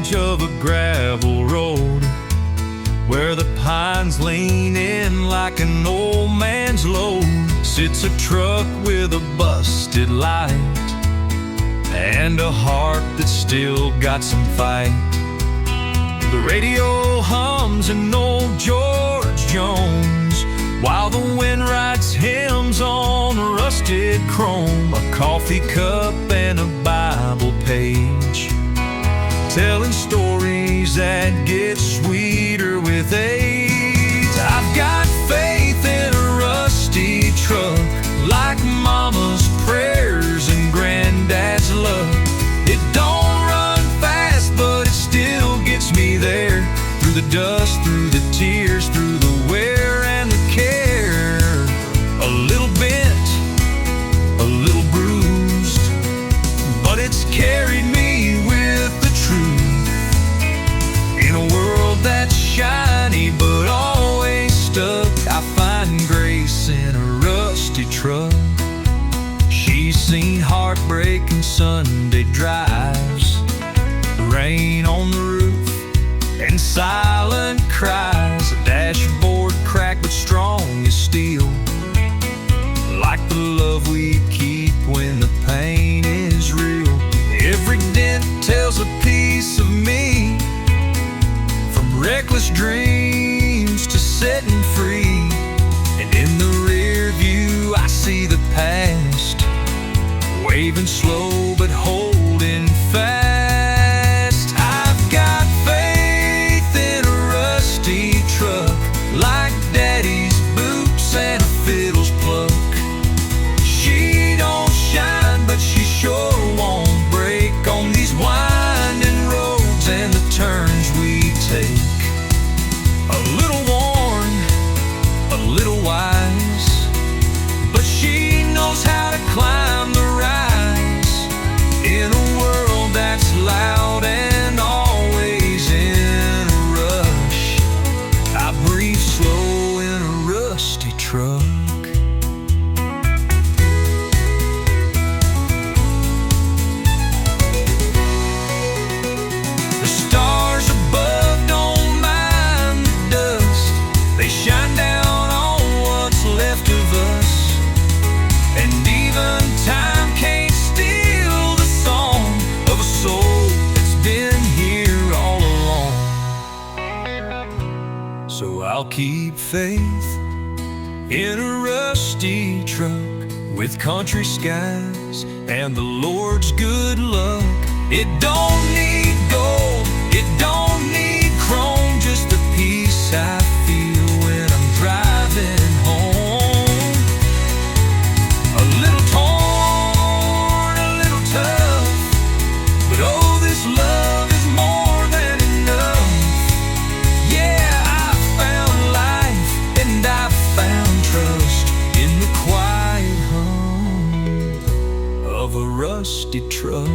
edge of a gravel road, where the pines lean in like an old man's load, sits a truck with a busted light and a heart that's still got some fight. The radio hums an old George Jones, while the wind writes hymns on rusted chrome. A coffee cup and a Bible page, telling stories that get sweeter with age. I've got faith in a rusty truck, like Mama's prayers and Granddad's love. It don't run fast, but it still gets me there, through the dust, through the tears, through the wear and the care. A little bent, a little bruised, but it's carried me with the truth. In a world that's shiny but always stuck, I find grace in a rusty truck. She's seen heartbreak and Sunday drives, rain on the roof and silent cries. A dashboard cracked but strong as steel, like the love we keep when the pain is real. Every dent tells a piece of me, from reckless dreams to setting free. And in the rear view I see the past, waving slow but holding fast. I've got faith in a rusty truck, like Daddy's boots and a fiddle's pluck. She don't shine, but she sure won't break on these winding roads and the turns we take. A little worn, a little wise, but she knows how to climb the rise. In a world that's loud and always in a rush, I breathe slow in a rusty truck. The stars above don't mind the dust, they shine down on what's left of us. And even time can't steal the song of a soul that's been here all along. So I'll keep faith in a rusty truck, with country skies and the Lord's good luck. It don't need gold, it don't need chrome, just the peace I feel when I'm driving home. A little torn, a little tough, but oh, this love is more than enough. Yeah, I found life and I found trust in the quiet hum of a rusty truck.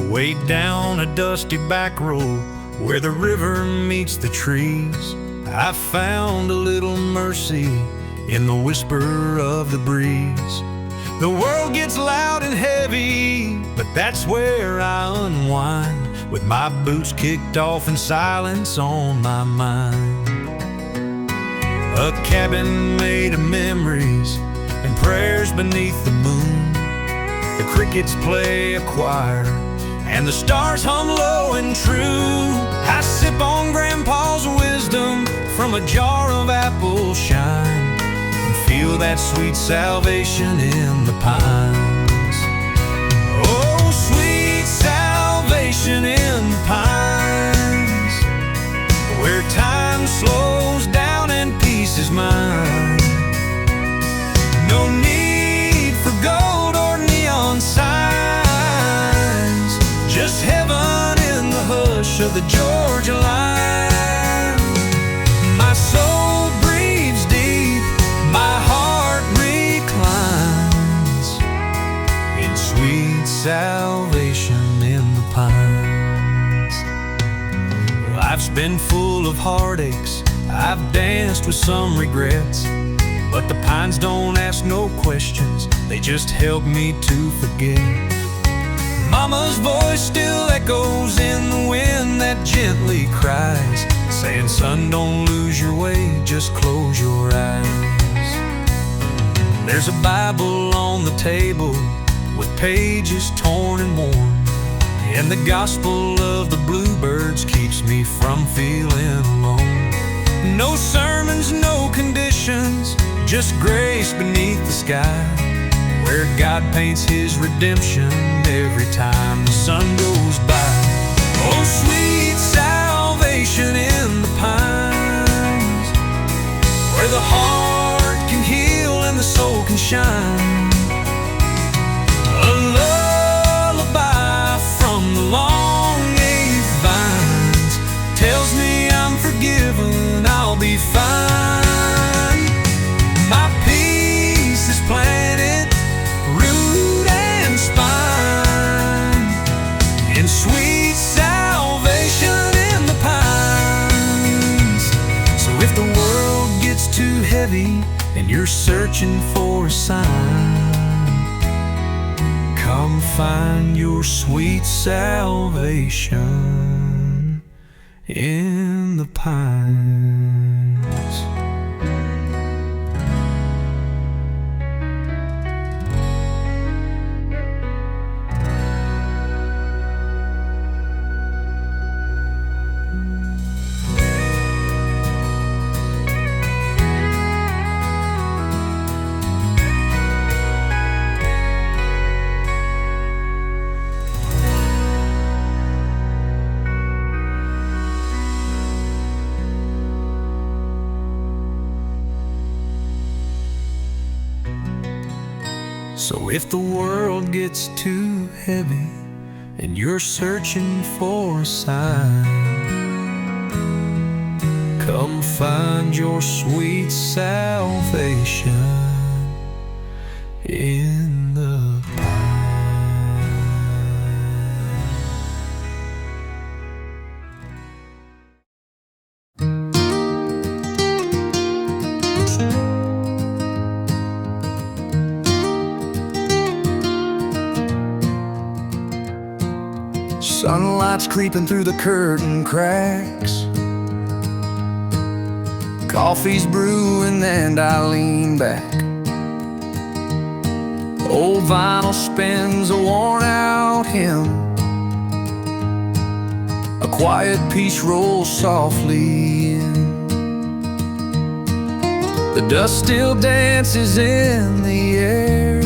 Way down a dusty back road, where the river meets the trees, I found a little mercy in the whisper of the breeze. The world gets loud and heavy, but that's where I unwind, with my boots kicked off and silence on my mind. A cabin made of memories and prayers beneath the moon. The crickets play a choir and the stars hum low and true. I sip on Grandpa's wisdom from a jar of apple shine, and feel that sweet salvation in the pines. Oh, sweet salvation in the pines, where time slows down and peace is mine. No need for gold or neon signs, the Georgia line. My soul breathes deep, my heart reclines in sweet salvation in the pines. Life's been full of heartaches, I've danced with some regrets, but the pines don't ask no questions, they just help me to forget. Mama's voice still echoes in the wind that gently cries, saying, son, don't lose your way, just close your eyes. There's a Bible on the table with pages torn and worn, and the gospel of the bluebirds keeps me from feeling alone. No sermons, no conditions, just grace beneath the sky, where God paints his redemption every time the sun goes by. Oh, sweet salvation in the pines, where the heart can heal and the soul can shine. A lullaby from the long-aged vines tells me I'm forgiven, I'll be fine. My peace is planted, root and spine, in sweet salvation in the pines. So if the world gets too heavy and you're searching for a sign, come find your sweet salvation in the pines. So if the world gets too heavy and you're searching for a sign, come find your sweet salvation in the pine. Sunlight's creeping through the curtain cracks, coffee's brewing and I lean back. Old vinyl spins a worn-out hymn, a quiet piece rolls softly in. The dust still dances in the air,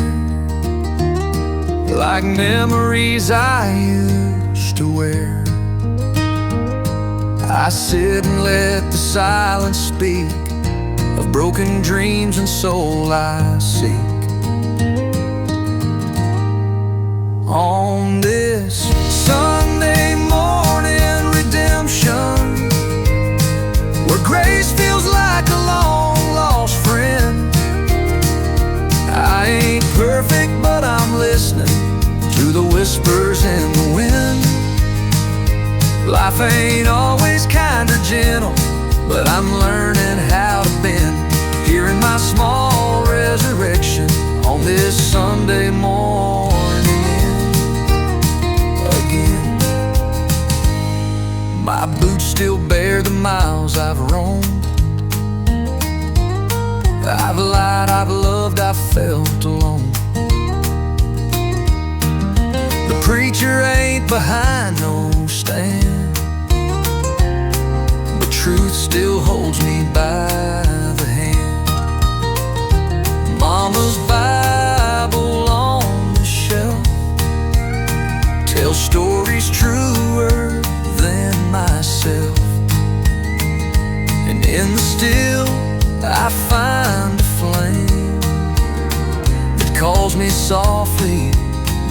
like memories I used to wear. I sit and let the silence speak of broken dreams and soul I seek. On this Sunday morning, redemption, where grace feels like a long-lost friend. I ain't perfect, but I'm listening to the whispers in the wind. Life ain't always kind or gentle, but I'm learning how to bend, hearing my small resurrection on this Sunday morning again. My boots still bear the miles I've roamed, I've lied, I've loved, I've felt alone. The preacher ain't behind no stand, but truth still holds me by the hand. Mama's Bible on the shelf tells stories truer than myself, and in the still I find a flame that calls me softly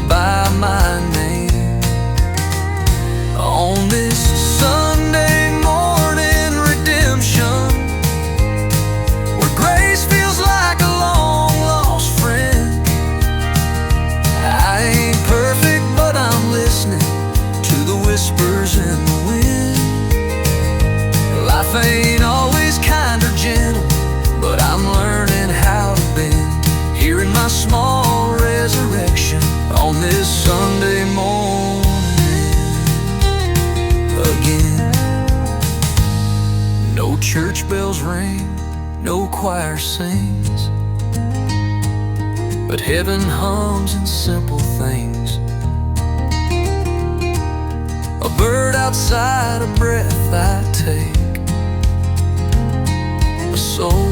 by my name. On this church bells ring, no choir sings, but heaven hums in simple things. A bird outside, a breath I take, a soul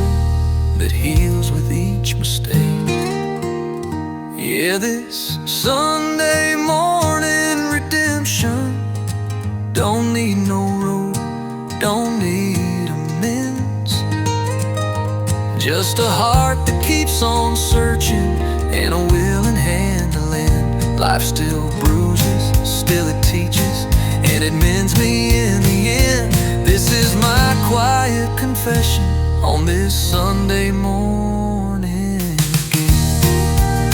that heals with each mistake. Yeah, this Sunday morning redemption don't need no road, don't need amends, just a heart that keeps on searching and a willing hand to lend. Life still bruises, still it teaches, and it mends me in the end. This is my quiet confession on this Sunday morning again.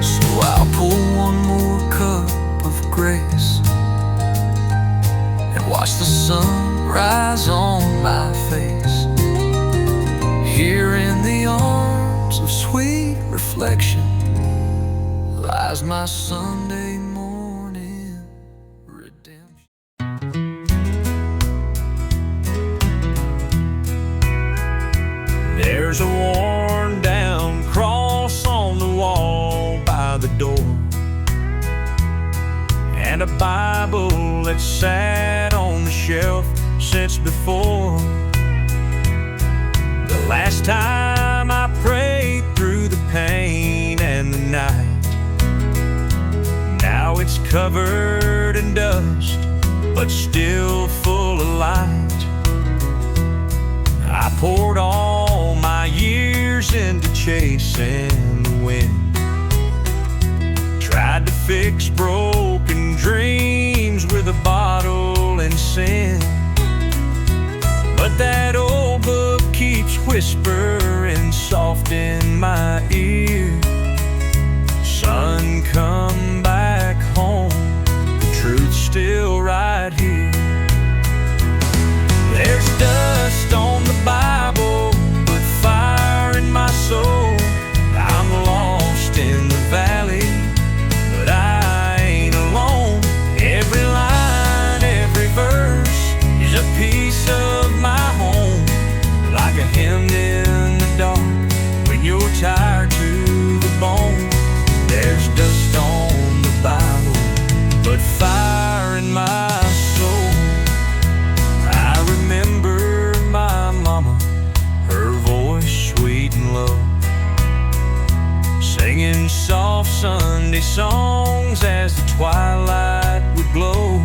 So I'll pour one more cup of grace and watch the sun rise on my face. Here in the arms of sweet reflection lies my Sunday morning redemption. There's a worn down cross on the wall by the door, and a Bible that sat on the shelf since before the last time I prayed through the pain and the night. Now it's covered in dust, but still full of light. I poured all my years into chasing the wind, tried to fix broken dreams with a bottle and sin, but that old book keeps whispering soft in my ear, son, come back home, the truth's still right here. There's dust on the Bible, but fire in my soul. I'm lost in the valley, but I ain't alone. Every line, every verse is a piece of my home, like a hymn in the dark when you're tired to the bone. There's dust on the Bible, but fire in my soul. I remember my mama, her voice sweet and low, singing soft Sunday songs as the twilight would glow.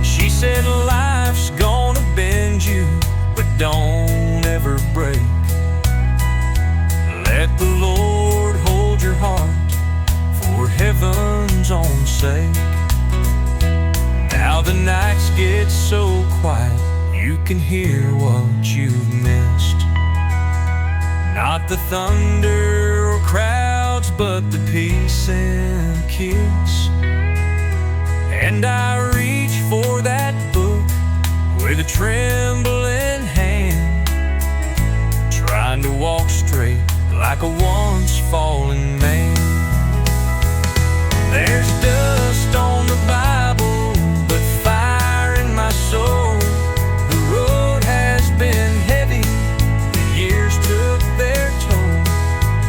She said life's gonna bend you, but don't ever break. Let the Lord hold your heart for heaven's own sake. Now the nights get so quiet, you can hear what you've missed. Not the thunder or crowds, but the peace and kiss. And I reach for that book with a trembling hand, trying to walk straight like a once fallen man. There's dust on the Bible, but fire in my soul. The road has been heavy, the years took their toll,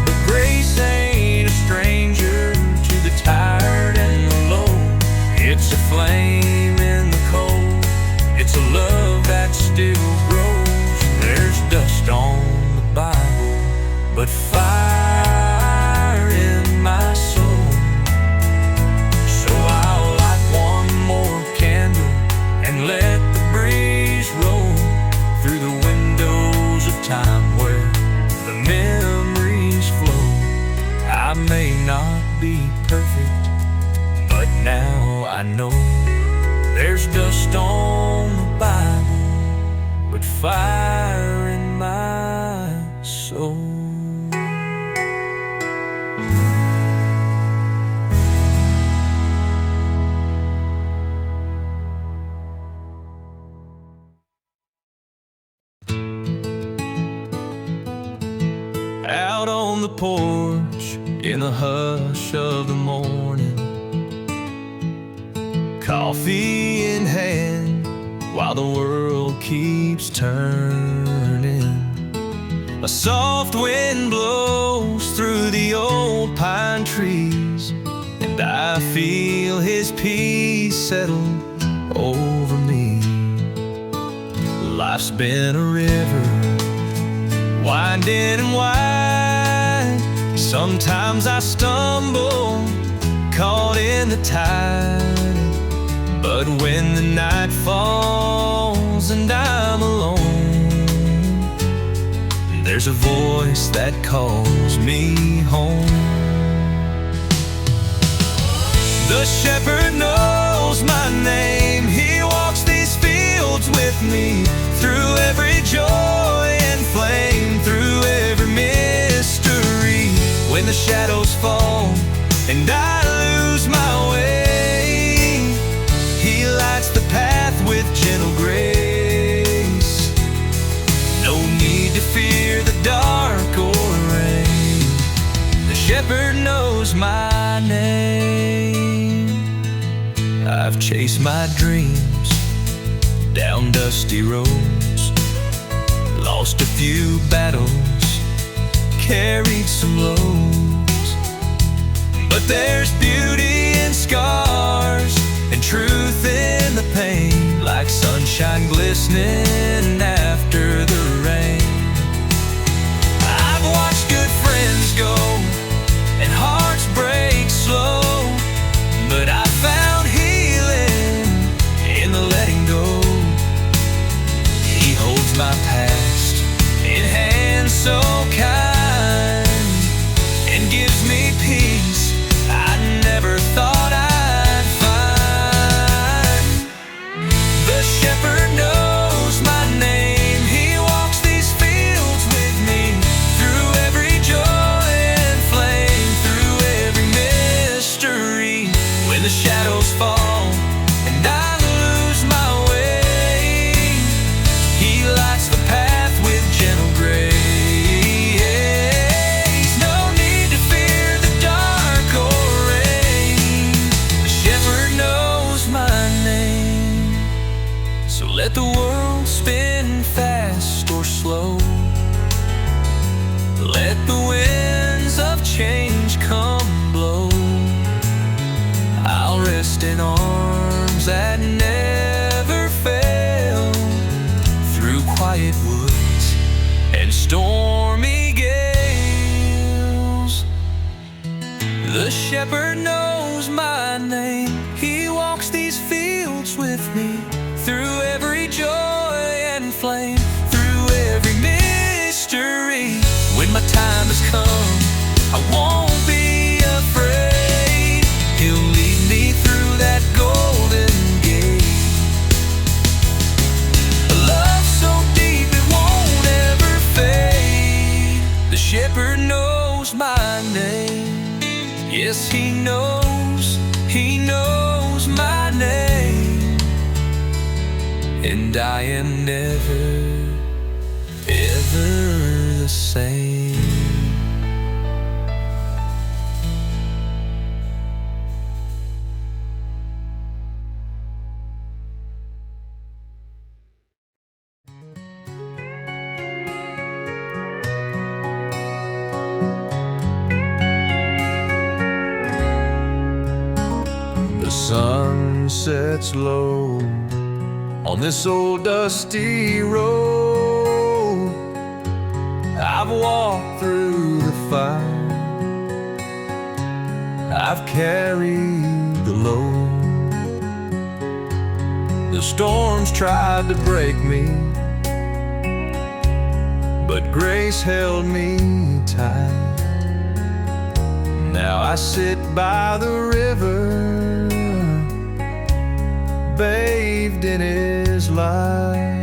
but grace ain't a stranger to the tired and the low. It's a flame in the cold, it's a love that still grows. There's dust on the Bible, but fire in my soul. So I'll light one more candle and let the breeze roll through the windows of time where the memories flow. I may not be perfect, but now I know there's dust on the Bible, but fire in my soul. Out on the porch in the hush of the morning, coffee in hand, while the world keeps turning. A soft wind blows through the old pine trees, and I feel his peace settle over me. Life's been a river, winding and wide. Sometimes I stumble, caught in the tide. But when the night falls and I'm alone, there's a voice that calls me home. The shepherd knows my name. He walks these fields with me, through every joy and flame, through every mystery. When the shadows fall and I lose my way, he lights the path with gentle grace. No need to fear the dark or rain. The shepherd knows my name. I've chased my dreams down dusty roads, lost a few battles, carried some loads. But there's beauty in scars and truth in the pain, like sunshine glistening after the rain. I've watched good friends go and hearts break slow, but I found healing in the letting go. He holds my past in hands so kind, and gives me peace I never thought I'd find. The shepherd knows my name. He walks these fields with me, through every joy and flame, through every mystery. When the shadows fall and I lose my way, he lights the path with gentle grace. No need to fear the dark or rain. The shepherd knows my name. So let the world spin fast or slow, let the winds of change come blow, I'll rest in arms that never fail, through quiet woods and stormy gales. The shepherd knows my name. He walks these fields with me, through every joy and flame, through every mystery. When my time has come, I won't be afraid. He'll lead me through that golden gate. A love so deep it won't ever fade. The shepherd knows my name. Yes, he knows my name. And I am never, ever the same. The sun sets low on this old dusty road. I've walked through the fire, I've carried the load. The storms tried to break me, but grace held me tight. Now I sit by the river, bathed in his light.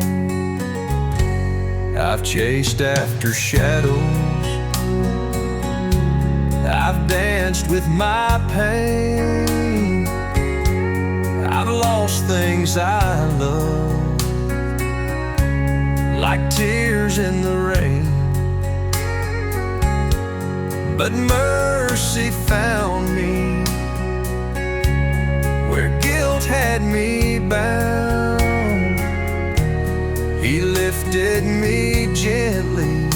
I've chased after shadows, I've danced with my pain. I've lost things I love, like tears in the rain. But mercy found me where guilt had had me bound. He lifted me gently,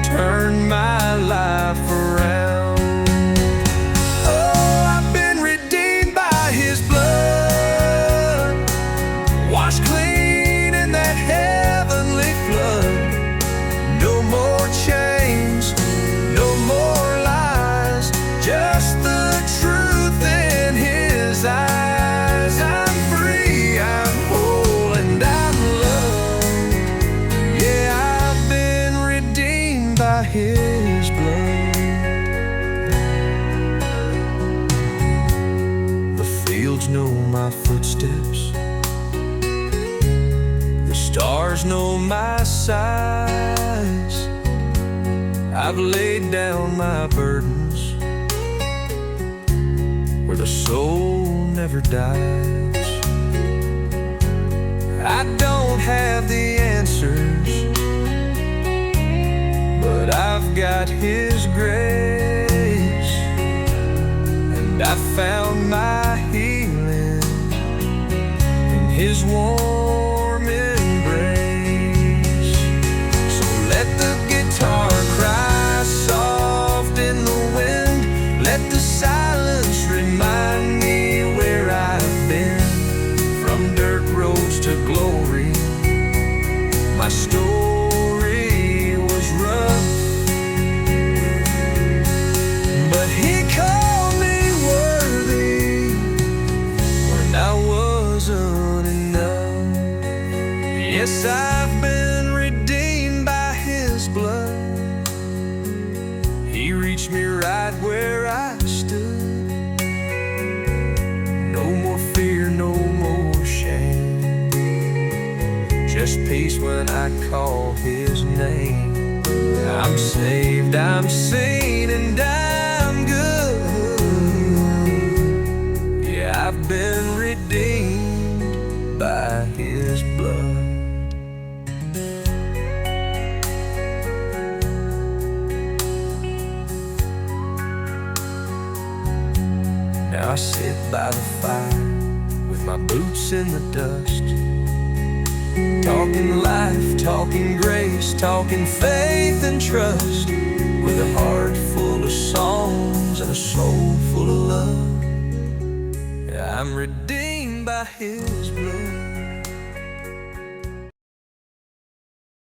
turned my life around. Oh, I've been redeemed by His blood, washed clean in that heavenly flood. No more chains, no more lies, just the truth in His eyes. I'm free, I'm whole, and I'm loved. Yeah, I've been redeemed by His blood. The fields know my footsteps, the stars know my size. I've laid down my burdens where the soul never dies. I don't have the answers, but I've got His grace, and I found my healing in His warm embrace. So let the guitar cry soft in the wind, let the silence remind me where I've been. From dirt roads to glory, my story was rough, but He called me worthy when I wasn't enough. Yes, I've been redeemed by His blood. He reached me right where I stood. No more fear, no more shame, just peace when I call His name. I'm saved, I'm seen, and I'm good. Yeah, I've been redeemed by His blood. Now I sit by the fire with my boots in the dust, talking life, talking grace, talking faith and trust, with a heart full of songs and a soul full of love. Yeah, I'm redeemed by His blood.